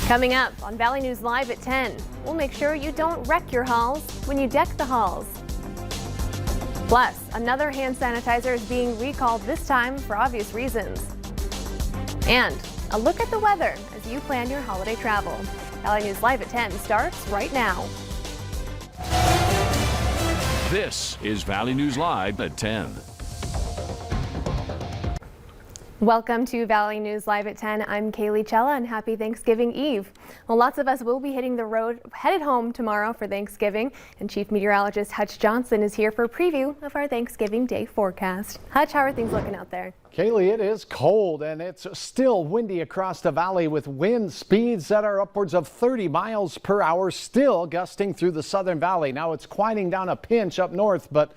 Coming up on Valley News Live at 10, we'll make sure you don't wreck your halls when you deck the halls. Plus, another hand sanitizer is being recalled, this time for obvious reasons. And a look at the weather as you plan your holiday travel. Valley News Live at 10 starts right now. This is Valley News Live at 10. Welcome to Valley News Live at 10. I'm Kaylee Chella and happy Thanksgiving Eve. Well, lots of us will be hitting the road headed home tomorrow for Thanksgiving, and Chief Meteorologist Hutch Johnson is here for a preview of our Thanksgiving Day forecast. Hutch, how are things looking out there? Kaylee, it is cold and it's still windy across the valley with wind speeds that are upwards of 30 miles per hour, still gusting through the southern valley. Now it's quieting down a pinch up north, but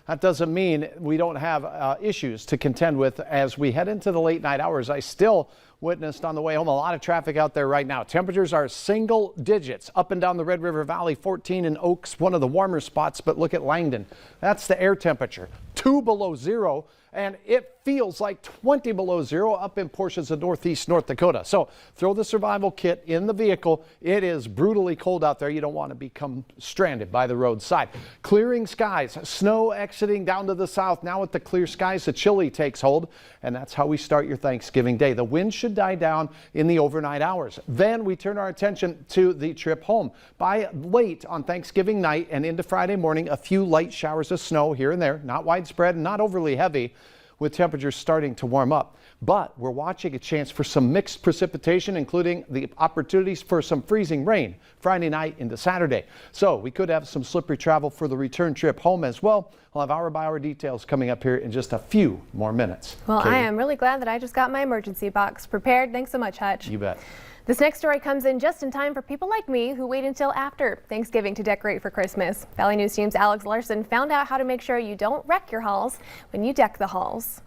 that doesn't mean we don't have issues to contend with as we head into the late night hours. I still witnessed on the way home a lot of traffic out there right now. Temperatures are single digits up and down the Red River Valley. 14 in Oaks, one of the warmer spots, but look at Langdon. That's the air temperature, 2 below zero. And it feels like 20 below zero up in portions of northeast North Dakota. So throw the survival kit in the vehicle. It is brutally cold out there. You don't want to become stranded by the roadside. Clearing skies, snow exiting down to the south. Now with the clear skies, the chilly takes hold. And that's how we start your Thanksgiving Day. The wind should die down in the overnight hours. Then we turn our attention to the trip home. By late on Thanksgiving night and into Friday morning, a few light showers of snow here and there, not widespread and not overly heavy, with temperatures starting to warm up. But we're watching a chance for some mixed precipitation, including the opportunities for some freezing rain Friday night into Saturday. So we could have some slippery travel for the return trip home as well. We'll have hour-by-hour details coming up here in just a few more minutes. Well, Katie. I am really glad that I just got my emergency box prepared. Thanks so much, Hutch. You bet. This next story comes in just in time for people like me who wait until after Thanksgiving to decorate for Christmas. Valley News Team's Alex Larson found out how to make sure you don't wreck your halls when you deck the halls.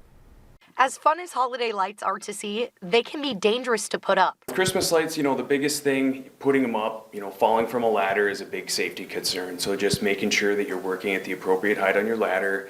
As fun as holiday lights are to see, they can be dangerous to put up. Christmas lights, the biggest thing, putting them up, falling from a ladder is a big safety concern. So just making sure that you're working at the appropriate height on your ladder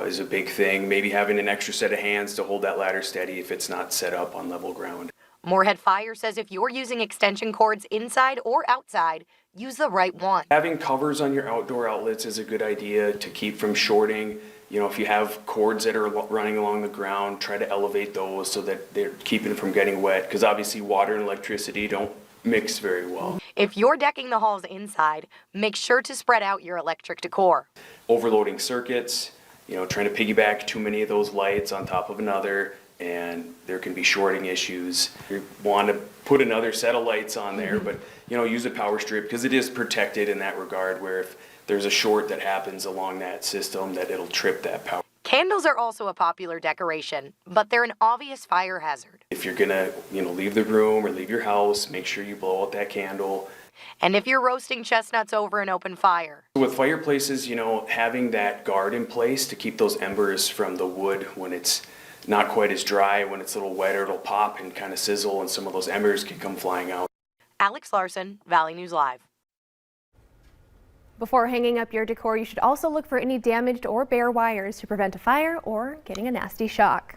is a big thing. Maybe having an extra set of hands to hold that ladder steady if it's not set up on level ground. Moorhead Fire says if you're using extension cords inside or outside, use the right one. Having covers on your outdoor outlets is a good idea to keep from shorting. If you have cords that are running along the ground, try to elevate those so that they're keeping from getting wet, because obviously water and electricity don't mix very well. If you're decking the halls inside, make sure to spread out your electric decor. Overloading circuits, trying to piggyback too many of those lights on top of another, and there can be shorting issues. You want to put another set of lights on there, but use a power strip because it is protected in that regard, where if there's a short that happens along that system, that it'll trip that power. Candles are also a popular decoration, but they're an obvious fire hazard. If you're gonna, leave the room or leave your house, make sure you blow out that candle. And if you're roasting chestnuts over an open fire. With fireplaces, having that guard in place to keep those embers from the wood when it's not quite as dry, when it's a little wetter, it'll pop and kind of sizzle, and some of those embers can come flying out. Alex Larson, Valley News Live. Before hanging up your decor, you should also look for any damaged or bare wires to prevent a fire or getting a nasty shock.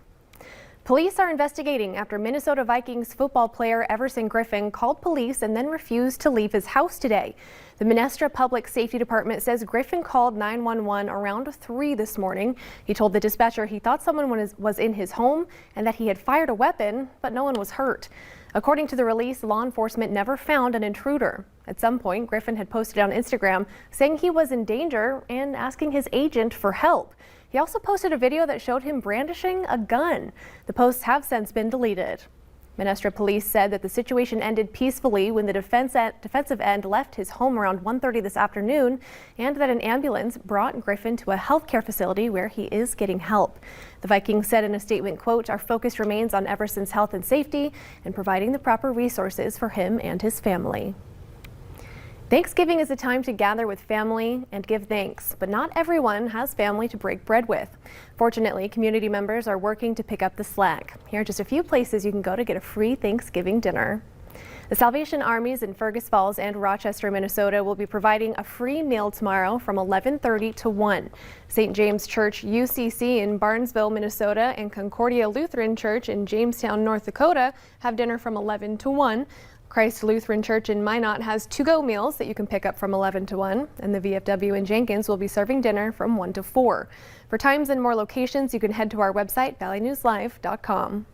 Police are investigating after Minnesota Vikings football player Everson Griffin called police and then refused to leave his house today. The Menestra Public Safety Department says Griffin called 911 around 3 this morning. He told the dispatcher he thought someone was in his home and that he had fired a weapon, but no one was hurt. According to the release, law enforcement never found an intruder. At some point, Griffin had posted on Instagram saying he was in danger and asking his agent for help. He also posted a video that showed him brandishing a gun. The posts have since been deleted. Menestra police said that the situation ended peacefully when the defensive end left his home around 1:30 this afternoon, and that an ambulance brought Griffin to a healthcare facility where he is getting help. The Vikings said in a statement, quote, "Our focus remains on Everson's health and safety and providing the proper resources for him and his family." Thanksgiving is a time to gather with family and give thanks, but not everyone has family to break bread with. Fortunately, community members are working to pick up the slack. Here are just a few places you can go to get a free Thanksgiving dinner. The Salvation Armies in Fergus Falls and Rochester, Minnesota will be providing a free meal tomorrow from 11:30 to 1. St. James Church UCC in Barnesville, Minnesota and Concordia Lutheran Church in Jamestown, North Dakota have dinner from 11 to 1. Christ Lutheran Church in Minot has to-go meals that you can pick up from 11 to 1, and the VFW in Jenkins will be serving dinner from 1 to 4. For times and more locations, you can head to our website, valleynewslive.com.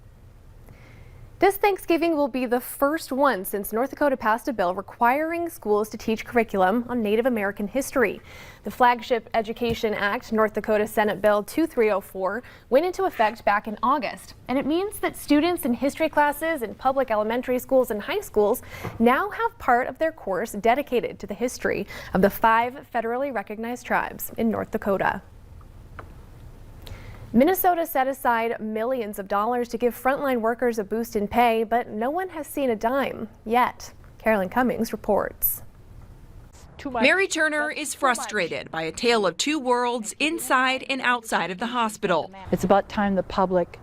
This Thanksgiving will be the first one since North Dakota passed a bill requiring schools to teach curriculum on Native American history. The flagship Education Act, North Dakota Senate Bill 2304, went into effect back in August, and it means that students in history classes in public elementary schools and high schools now have part of their course dedicated to the history of the 5 federally recognized tribes in North Dakota. Minnesota set aside millions of dollars to give frontline workers a boost in pay, but no one has seen a dime yet. Carolyn Cummings reports. Mary Turner is frustrated by a tale of two worlds inside and outside of the hospital. It's about time the public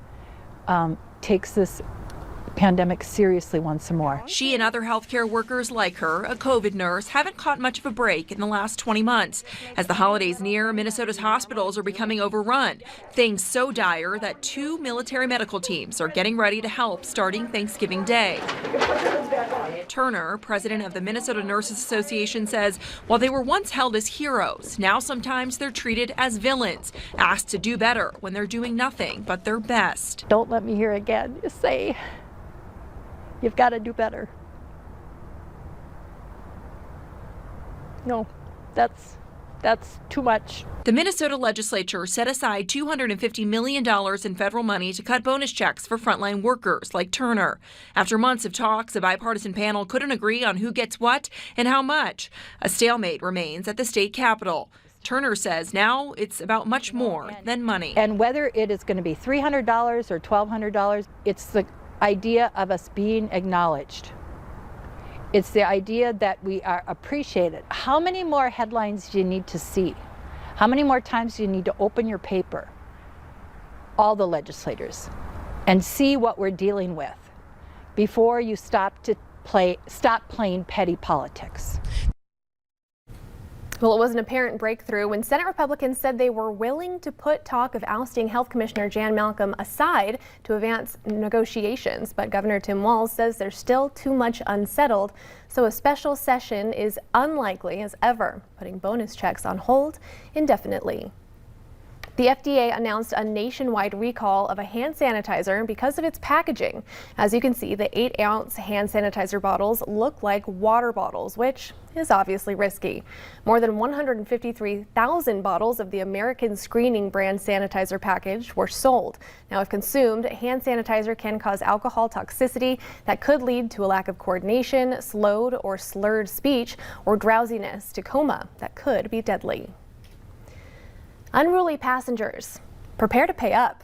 takes this pandemic seriously once more. She and other healthcare workers like her, a COVID nurse, haven't caught much of a break in the last 20 months. As the holidays near, Minnesota's hospitals are becoming overrun. Things so dire that 2 military medical teams are getting ready to help starting Thanksgiving Day. Turner, president of the Minnesota Nurses Association, says while they were once held as heroes, now sometimes they're treated as villains, asked to do better when they're doing nothing but their best. Don't let me hear again you say, you've got to do better. No, that's too much. The Minnesota legislature set aside $250 million in federal money to cut bonus checks for frontline workers like Turner. After months of talks, a bipartisan panel couldn't agree on who gets what and how much. A stalemate remains at the state capitol. Turner says now it's about much more than money. And whether it is going to be $300 or $1,200, it's the idea of us being acknowledged. It's the idea that we are appreciated. How many more headlines do you need to see? How many more times do you need to open your paper, all the legislators, and see what we're dealing with before you stop playing petty politics? Well, it was an apparent breakthrough when Senate Republicans said they were willing to put talk of ousting Health Commissioner Jan Malcolm aside to advance negotiations. But Governor Tim Walz says there's still too much unsettled, so a special session is unlikely as ever, putting bonus checks on hold indefinitely. The FDA announced a nationwide recall of a hand sanitizer because of its packaging. As you can see, the 8-ounce hand sanitizer bottles look like water bottles, which is obviously risky. More than 153,000 bottles of the American Screening brand sanitizer package were sold. Now, if consumed, hand sanitizer can cause alcohol toxicity that could lead to a lack of coordination, slowed or slurred speech, or drowsiness to coma that could be deadly. Unruly passengers, prepare to pay up.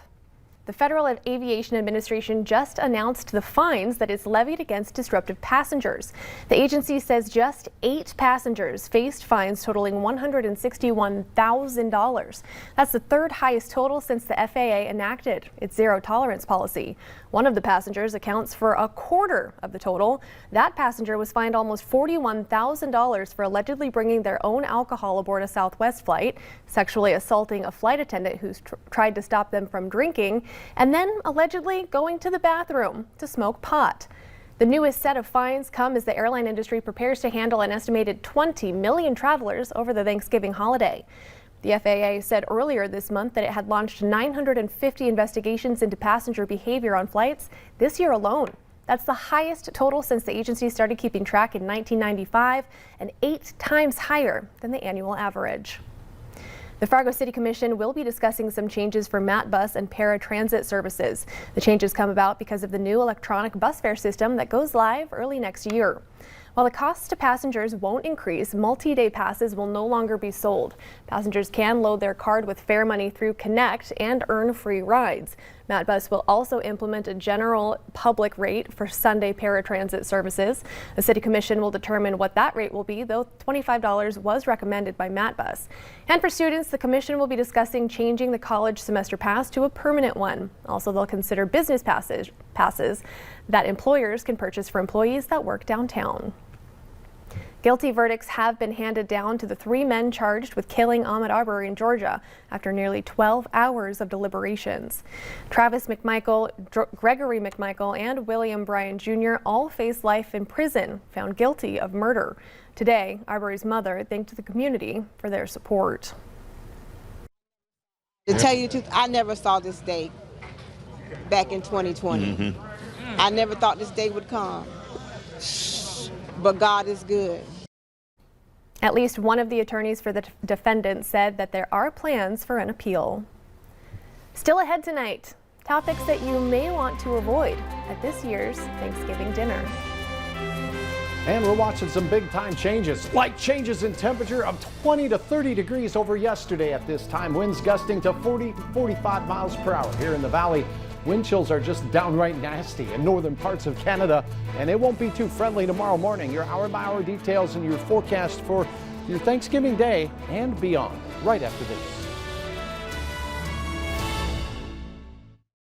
The Federal Aviation Administration just announced the fines that it's levied against disruptive passengers. The agency says just 8 passengers faced fines totaling $161,000. That's the 3rd highest total since the FAA enacted its zero tolerance policy. One of the passengers accounts for a quarter of the total. That passenger was fined almost $41,000 for allegedly bringing their own alcohol aboard a Southwest flight, sexually assaulting a flight attendant who tried to stop them from drinking, and then allegedly going to the bathroom to smoke pot. The newest set of fines come as the airline industry prepares to handle an estimated 20 million travelers over the Thanksgiving holiday. The FAA said earlier this month that it had launched 950 investigations into passenger behavior on flights this year alone. That's the highest total since the agency started keeping track in 1995 and 8 times higher than the annual average. The Fargo City Commission will be discussing some changes for MAT bus and paratransit services. The changes come about because of the new electronic bus fare system that goes live early next year. While the costs to passengers won't increase, multi-day passes will no longer be sold. Passengers can load their card with fare money through Connect and earn free rides. MatBus will also implement a general public rate for Sunday paratransit services. The City Commission will determine what that rate will be, though $25 was recommended by MatBus. And for students, the Commission will be discussing changing the college semester pass to a permanent one. Also, they'll consider business passes that employers can purchase for employees that work downtown. Guilty verdicts have been handed down to the 3 men charged with killing Ahmaud Arbery in Georgia after nearly 12 hours of deliberations. Travis McMichael, Gregory McMichael, and William Bryan Jr. all face life in prison, found guilty of murder. Today, Arbery's mother thanked the community for their support. To tell you the truth, I never saw this day back in 2020. I never thought this day would come. But God is good. At least one of the attorneys for the defendant said that there are plans for an appeal. Still ahead tonight, topics that you may want to avoid at this year's Thanksgiving dinner. And we're watching some big time changes, like changes in temperature of 20 to 30 degrees over yesterday at this time. Winds gusting to 45 miles per hour here in the valley. Wind chills are just downright nasty in northern parts of Canada, and it won't be too friendly tomorrow morning. Your hour-by-hour details and your forecast for your Thanksgiving Day and beyond right after this.